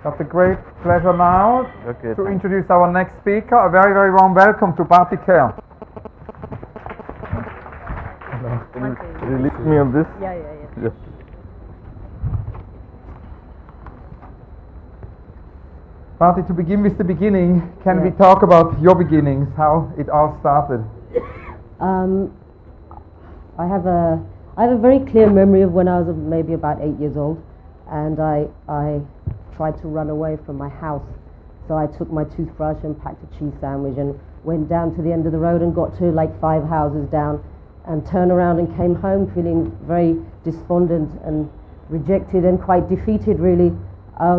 Got the great pleasure now to thanks. introduce our next speaker. A very, very warm welcome to Bharti Kher. Can you release me on this? Yeah. Yes. Bharti, to begin with the beginning, can we talk about your beginnings, how it all started? I have a very clear memory of when I was maybe about 8 years old, and I tried to run away from my house. So I took my toothbrush and packed a cheese sandwich and went down to the end of the road and got to like 5 houses down and turned around and came home feeling very despondent and rejected and quite defeated really,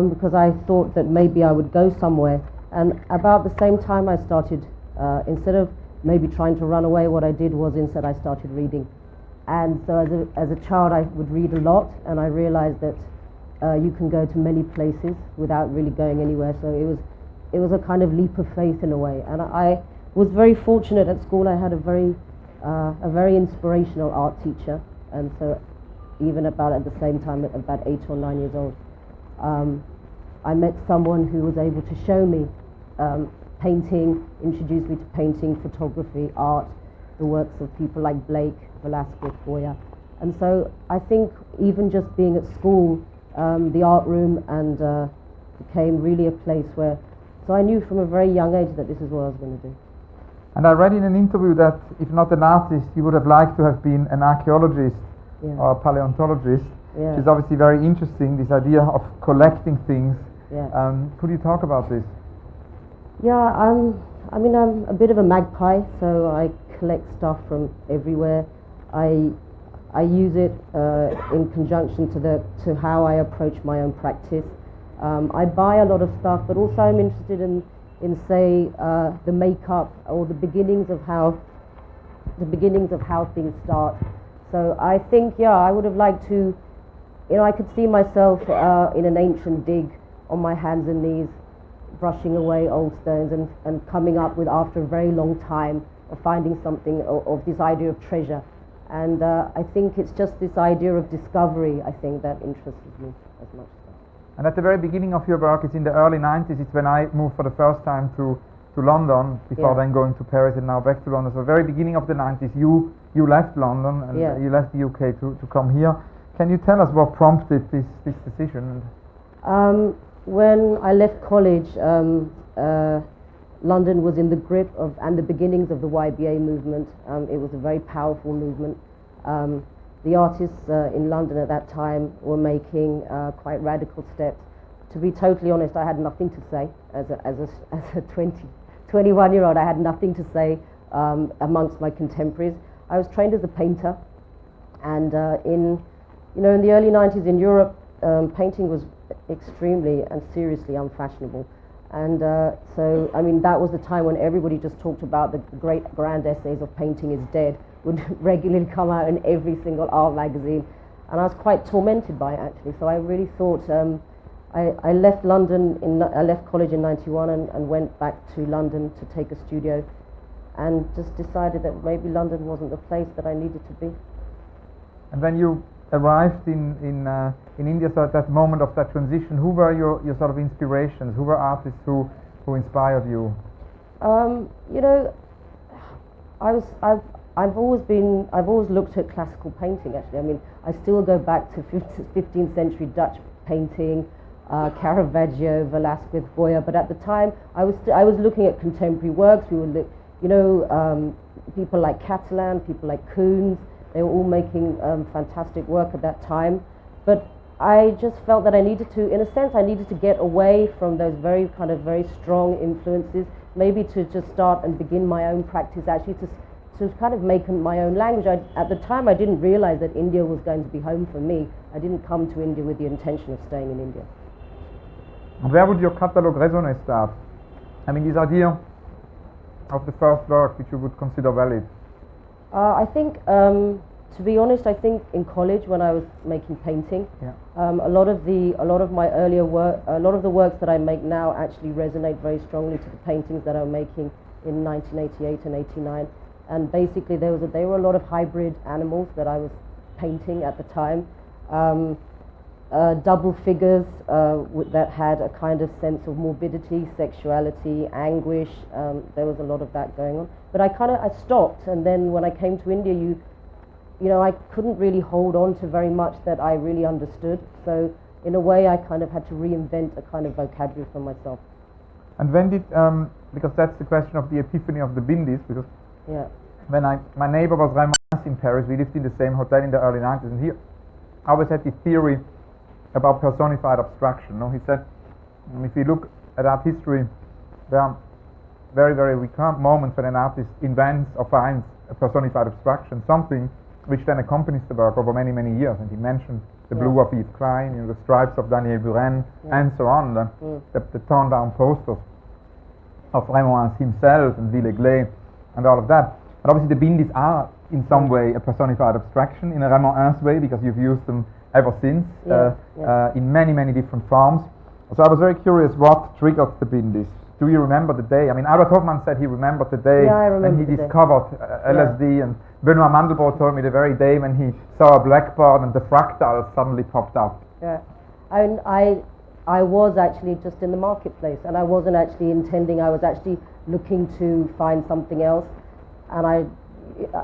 because I thought that maybe I would go somewhere. And about the same time I started, instead of maybe trying to run away, what I did was instead I started reading. And so as a child I would read a lot, and I realized that you can go to many places without really going anywhere. So it was a kind of leap of faith in a way. And I was very fortunate at school. I had a very inspirational art teacher, and so even about at the same time, at about 8 or 9 years old, I met someone who was able to show me painting, introduced me to painting, photography, art, the works of people like Blake, Velasquez, Goya. And so I think even just being at school, the art room and became really a place where, so I knew from a very young age that this is what I was going to do. And I read in an interview that if not an artist, you would have liked to have been an archaeologist or a paleontologist, which is obviously very interesting, this idea of collecting things. Could you talk about this? Yeah, I'm a bit of a magpie, so I collect stuff from everywhere. I use it in conjunction to how I approach my own practice. I buy a lot of stuff, but also I'm interested in say the makeup or the beginnings of how things start. So I think I would have liked to, I could see myself in an ancient dig on my hands and knees, brushing away old stones and coming up with, after a very long time, of finding something of this idea of treasure. And I think it's just this idea of discovery, I think, that interests me as much. And at the very beginning of your work, it's in the early 90s, it's when I moved for the first time to London, before then going to Paris and now back to London. So very beginning of the 90s, you left London and you left the UK to come here. Can you tell us what prompted this decision? When I left college, London was in the grip of, and the beginnings of the YBA movement. It was a very powerful movement. The artists in London at that time were making quite radical steps. To be totally honest, I had nothing to say as a 21-year-old. I had nothing to say amongst my contemporaries. I was trained as a painter, and in the early 90s in Europe, painting was extremely and seriously unfashionable. And so, that was the time when everybody just talked about the great grand essays of Painting is Dead, would regularly come out in every single art magazine. And I was quite tormented by it, actually. So I really thought, I left I left college in 91 and went back to London to take a studio, and just decided that maybe London wasn't the place that I needed to be. And when you arrived in India, so at that moment of that transition, who were your sort of inspirations? Who were artists who inspired you? I've always looked at classical painting, actually. I still go back to 15th century Dutch painting, Caravaggio, Velasquez, Goya, but at the time I was looking at contemporary works. We were people like Catalan, people like Koons. They were all making fantastic work at that time, but I just felt that I needed to get away from those very strong influences, maybe to just start and begin my own practice, actually to kind of make my own language. At the time I didn't realize that India was going to be home for me. I didn't come to India with the intention of staying in India. And where would your catalogue raisonner start? This idea of the first work which you would consider valid. I think, to be honest, I think in college when I was making painting, a lot of my earlier work, a lot of the works that I make now actually resonate very strongly to the paintings that I was making in 1988 and 89. And basically there were a lot of hybrid animals that I was painting at the time. double figures that had a kind of sense of morbidity, sexuality, anguish. There was a lot of that going on. But I stopped, and then when I came to India, you know, I couldn't really hold on to very much that I really understood. So in a way, I kind of had to reinvent a kind of vocabulary for myself. And when did, because that's the question of the epiphany of the Bindis, because when my neighbor was Raymond in Paris, we lived in the same hotel in the early 90s, and he always had this theory about personified abstraction. No? He said, if you look at art history, there are very, very recurrent moments when an artist invents or finds a personified abstraction, something which then accompanies the work over many, many years. And he mentioned the blue of Yves Klein, you know, the stripes of Daniel Buren, and so on, the torn-down posters of Renoir himself and Villeglé and all of that. And obviously the Bindis are in some way a personified abstraction in a Renoir's way, because you've used them ever since in many, many different forms. So I was very curious what triggered the Bindis. Do you remember the day? I mean, Albert Hofmann said he remembered the day when he discovered LSD, and Benoit Mandelbrot told me the very day when he saw a blackboard and the fractals suddenly popped up. Yeah, I was actually just in the marketplace, and I wasn't actually intending. I was actually looking to find something else, and I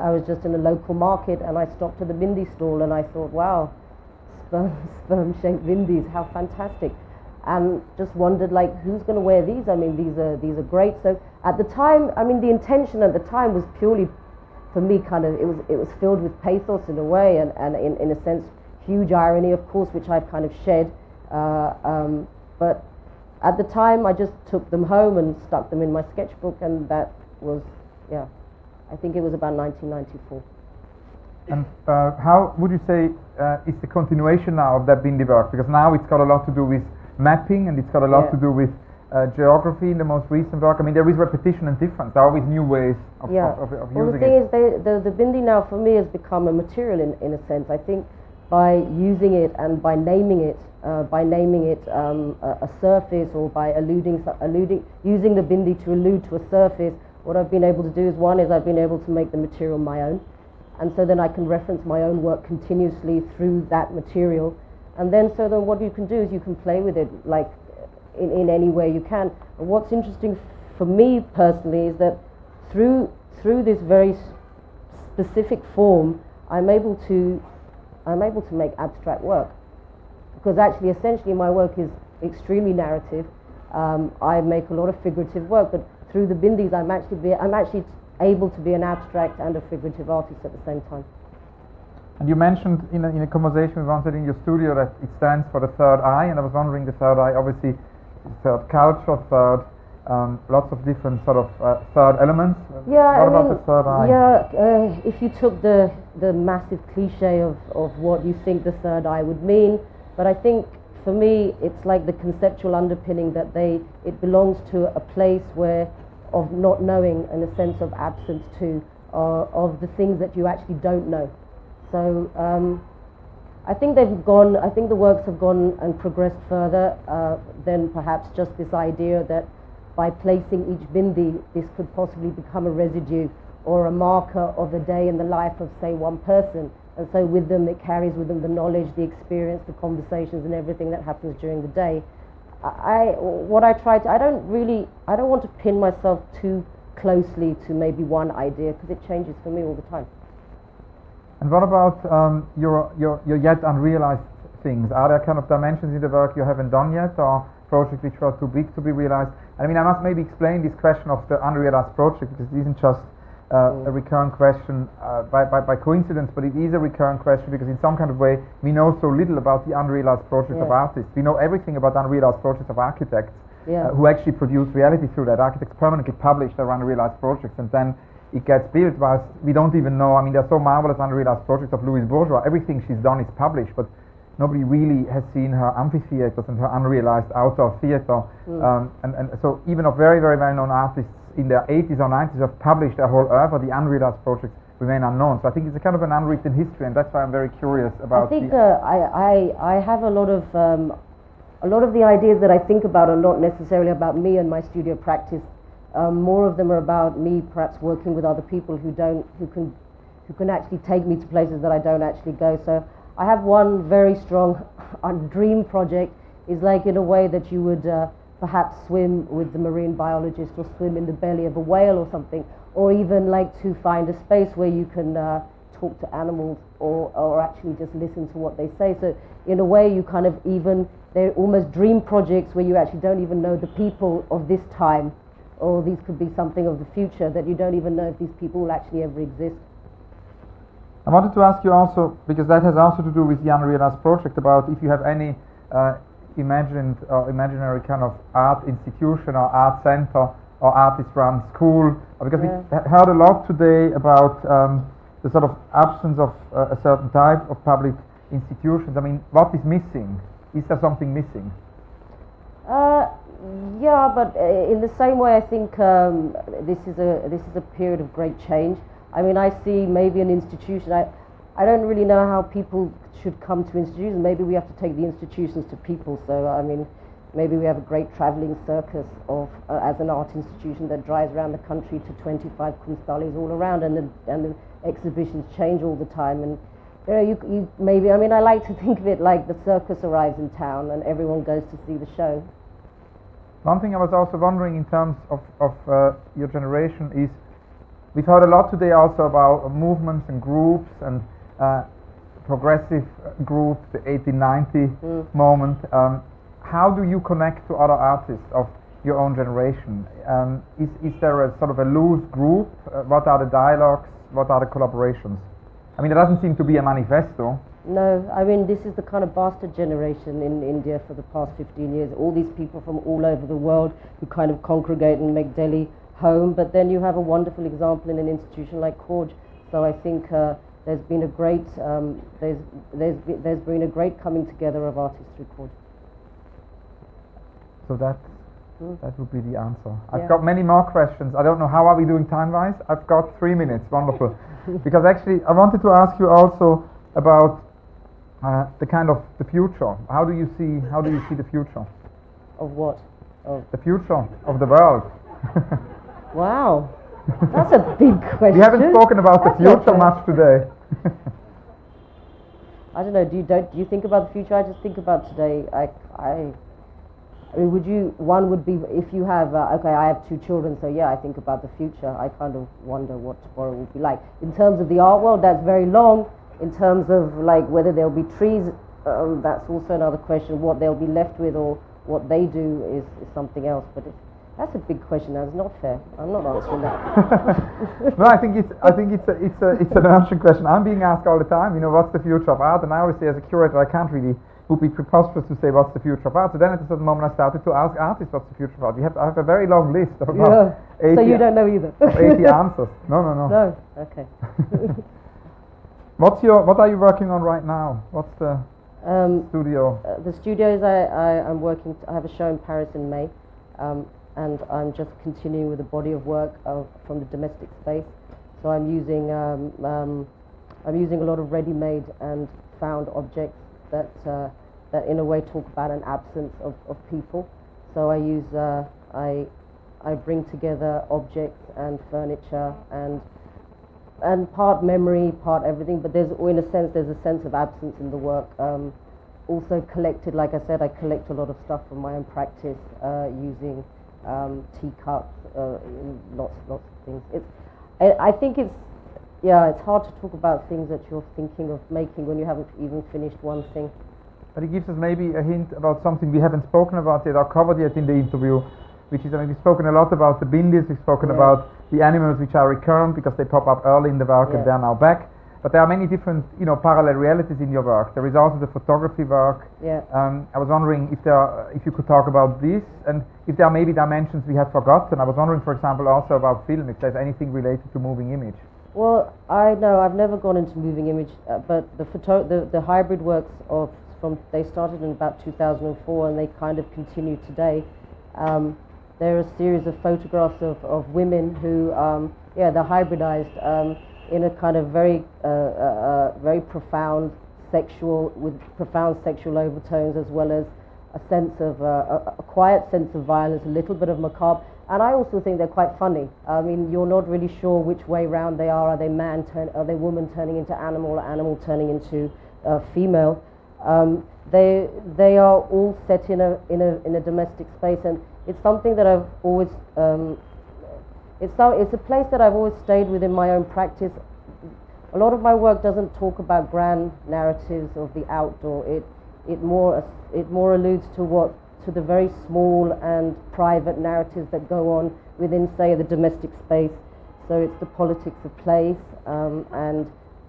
was just in a local market, and I stopped at the Bindi stall, and I thought, wow, sperm-shaped Bindis, how fantastic. And just wondered, like, who's going to wear these? I mean, these are great. So at the time, I mean, the intention at the time was purely, for me, kind of, it was filled with pathos in a way, and in a sense, huge irony, of course, which I've kind of shed. But at the time, I just took them home and stuck them in my sketchbook, and that was, I think it was about 1994. And how would you say is the continuation now of that Bindi work? Because now it's got a lot to do with mapping, and it's got a lot to do with geography in the most recent work. I mean, there is repetition and difference. There are always new ways of using it. Well, the thing is, the Bindi now for me has become a material in a sense. I think by using it and by naming it a surface, or by using the Bindi to allude to a surface, what I've been able to do is, one is I've been able to make the material my own, and so then I can reference my own work continuously through that material. And then what you can do is you can play with it like in any way you can. And what's interesting for me personally is that through this very specific form, I'm able to make abstract work, because actually essentially my work is extremely narrative. I make a lot of figurative work, but through the Bindis I'm actually able to be an abstract and a figurative artist at the same time. And you mentioned in a conversation we once had in your studio that it stands for the third eye, and I was wondering, the third eye, obviously, third culture, third, lots of different sort of third elements. What about the third eye? Yeah, if you took the massive cliche of what you think the third eye would mean, but I think for me it's like the conceptual underpinning that it belongs to a place of not knowing, and a sense of absence too, of the things that you actually don't know. So I think the works have gone and progressed further than perhaps just this idea that by placing each Bindi, this could possibly become a residue or a marker of a day in the life of, say, one person. And so with them, it carries with them the knowledge, the experience, the conversations, and everything that happens during the day. I don't want to pin myself too closely to maybe one idea, because it changes for me all the time. And what about your yet unrealized things? Are there kind of dimensions in the work you haven't done yet, or projects which are too big to be realized? I mean, I must maybe explain this question of the unrealized project, because it isn't just a recurrent question by coincidence, but it is a recurrent question because in some kind of way we know so little about the unrealized projects of artists. We know everything about unrealized projects of architects who actually produce reality through that. Architects permanently publish their unrealized projects, and then it gets built, whilst we don't even know. I mean, there are so marvelous unrealized projects of Louise Bourgeois. Everything she's done is published, but nobody really has seen her amphitheaters and her unrealized outdoor theater. And so even of very, very well-known artists in their 80s or 90s have published their whole oeuvre, the unrealized projects remain unknown. So I think it's a kind of an unwritten history, and that's why I'm very curious about. I think I have a lot of the ideas that I think about are not necessarily about me and my studio practice. More of them are about me, perhaps working with other people who can actually take me to places that I don't actually go. So I have one very strong dream project is like in a way that you would perhaps swim with the marine biologist or swim in the belly of a whale or something, or even like to find a space where you can talk to animals or actually just listen to what they say. So in a way you kind of even, they're almost dream projects where you actually don't even know the people of this time, or these could be something of the future that you don't even know if these people will actually ever exist. I wanted to ask you also, because that has also to do with the Unrealized project, about if you have any imagined or imaginary kind of art institution or art center or artist-run school, because we heard a lot today about the sort of absence of a certain type of public institutions. I mean, what is missing? Is there something missing? Yeah, but in the same way, I think this is a period of great change. I mean, I see maybe an institution. I don't really know how people should come to institutions. Maybe we have to take the institutions to people. So I mean, maybe we have a great traveling circus of as an art institution that drives around the country to 25 Kunsthalles all around, and the exhibitions change all the time. And you know, you maybe, I mean, I like to think of it like the circus arrives in town and everyone goes to see the show. One thing I was also wondering in terms of your generation is, we've heard a lot today also about movements and groups and progressive groups, the 1890 moment. How do you connect to other artists of your own generation? Is there a sort of a loose group? What are the dialogues? What are the collaborations? I mean, there doesn't seem to be a manifesto. No, I mean, this is the kind of bastard generation in India for the past 15 years. All these people from all over the world who kind of congregate and make Delhi home. But then you have a wonderful example in an institution like KHOJ. So I think there's been a great there's been a great coming together of artists through KHOJ. So that would be the answer. I've got many more questions. I don't know, how are we doing time-wise? I've got 3 minutes. Wonderful. Because actually, I wanted to ask you also about the kind of the future. How do you see the future? Of what? Of the future of the world. Wow, that's a big question. We haven't spoken about the future much today. I don't know. Do you think about the future? I just think about today. I mean, one would be, if you have, okay, I have 2 children, so yeah, I think about the future. I kind of wonder what tomorrow will be like. In terms of the art world, that's very long. In terms of like whether there'll be trees, that's also another question. What they'll be left with or what they do is something else. But that's a big question. That's not fair. I'm not answering that. No, I think it's an urgent question. I'm being asked all the time, you know, what's the future of art? And I always say, as a curator, I can't really, it would be preposterous to say what's the future of art. So then at a certain moment I started to ask artists what's the future of art. I have a very long list of about 80, so you don't know either. 80 answers. No. No, okay. What are you working on right now? What's the studio? The studio is I'm working. I have a show in Paris in May, and I'm just continuing with a body of work from the domestic space. So I'm using a lot of ready-made and found objects that in a way talk about an absence of people. So I use I bring together objects and furniture and part memory, part everything, but there's a sense of absence in the work. Also collected, like I said, I collect a lot of stuff from my own practice, using teacups, lots of things. I think it's hard to talk about things that you're thinking of making when you haven't even finished one thing. But it gives us maybe a hint about something we haven't spoken about yet or covered yet in the interview, which is, I mean, we've spoken a lot about the bindis, we've spoken about the animals which are recurrent because they pop up early in the work and they're now back. But there are many different, parallel realities in your work. There is also the photography work. I was wondering if you could talk about this, and if there are maybe dimensions we have forgotten. I was wondering, for example, also about film, if there's anything related to moving image. Well, I know I've never gone into moving image, but the hybrid works they started in about 2004 and they kind of continue today. There are a series of photographs of women who, they're hybridized in a kind of very profound with profound sexual overtones, as well as a sense of a quiet sense of violence, a little bit of macabre. And I also think they're quite funny. I mean, you're not really sure which way round they are. Are they woman turning into animal, or animal turning into female? They are all set in a domestic space, and it's something that I've always it's a place that I've always stayed within my own practice. A lot of my work doesn't talk about grand narratives of the outdoor. It more alludes to the very small and private narratives that go on within, say, the domestic space. So it's the politics of place and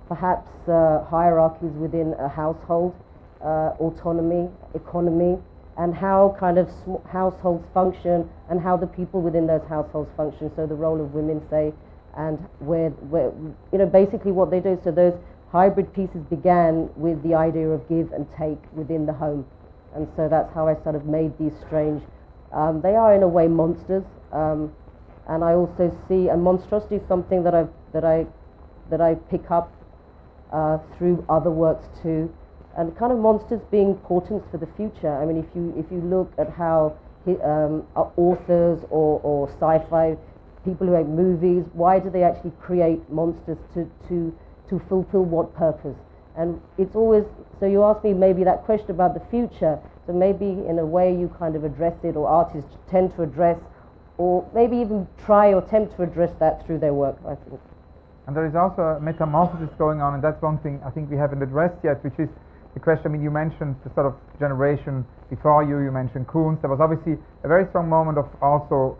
perhaps hierarchies within a household, autonomy, economy, and how kind of households function and how the people within those households function. So the role of women, say, and where basically what they do. So those hybrid pieces began with the idea of give and take within the home, and so that's how I sort of made these strange. They are in a way monsters, and I also see, and monstrosity is something that I pick up through other works too, and kind of monsters being portents for the future. I mean, if you look at how authors or sci-fi people who make movies, why do they actually create monsters to fulfill what purpose? And it's always, so you ask me maybe that question about the future, so maybe in a way you kind of address it, or artists tend to address, or maybe even try or attempt to address that through their work, I think. And there is also a metamorphosis going on, and that's one thing I think we haven't addressed yet, which is the question. I mean, you mentioned the sort of generation before you mentioned Kunz. There was obviously a very strong moment of also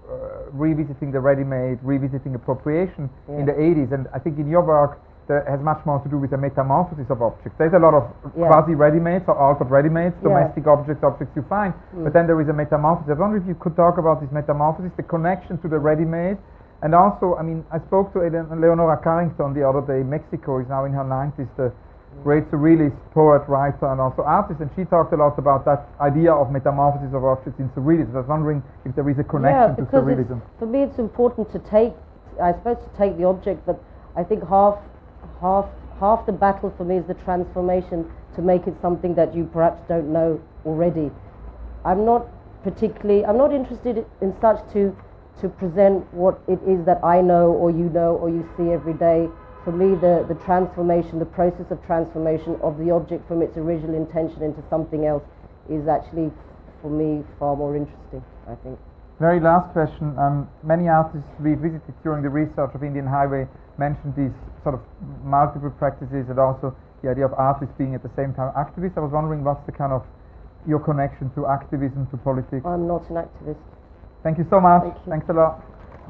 revisiting the ready-made, revisiting appropriation in the 80s, and I think in your work that has much more to do with the metamorphosis of objects. There's a lot of quasi-ready-mades or altered ready-mades, domestic objects you find, but then there is a metamorphosis. I wonder if you could talk about this metamorphosis, the connection to the ready-made, and also, I mean, I spoke to Leonora Carrington the other day. Mexico is now in her 90s, the great surrealist poet, writer, and also artist, and she talked a lot about that idea of metamorphosis of objects in surrealism. I was wondering if there is a connection to surrealism. For me, it's important to take the object, but I think half the battle for me is the transformation to make it something that you perhaps don't know already. I'm not interested in such to present what it is that I know or you see every day. For me, the transformation, the process of transformation of the object from its original intention into something else is actually, for me, far more interesting, I think. Very last question. Many artists we visited during the research of Indian Highway mentioned these sort of multiple practices, and also the idea of artists being at the same time activists. I was wondering what's the kind of your connection to activism, to politics? I'm not an activist. Thank you so much. Thank you. Thanks a lot.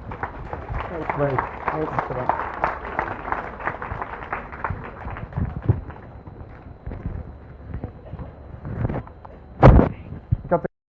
Thanks. Great. Thanks a lot.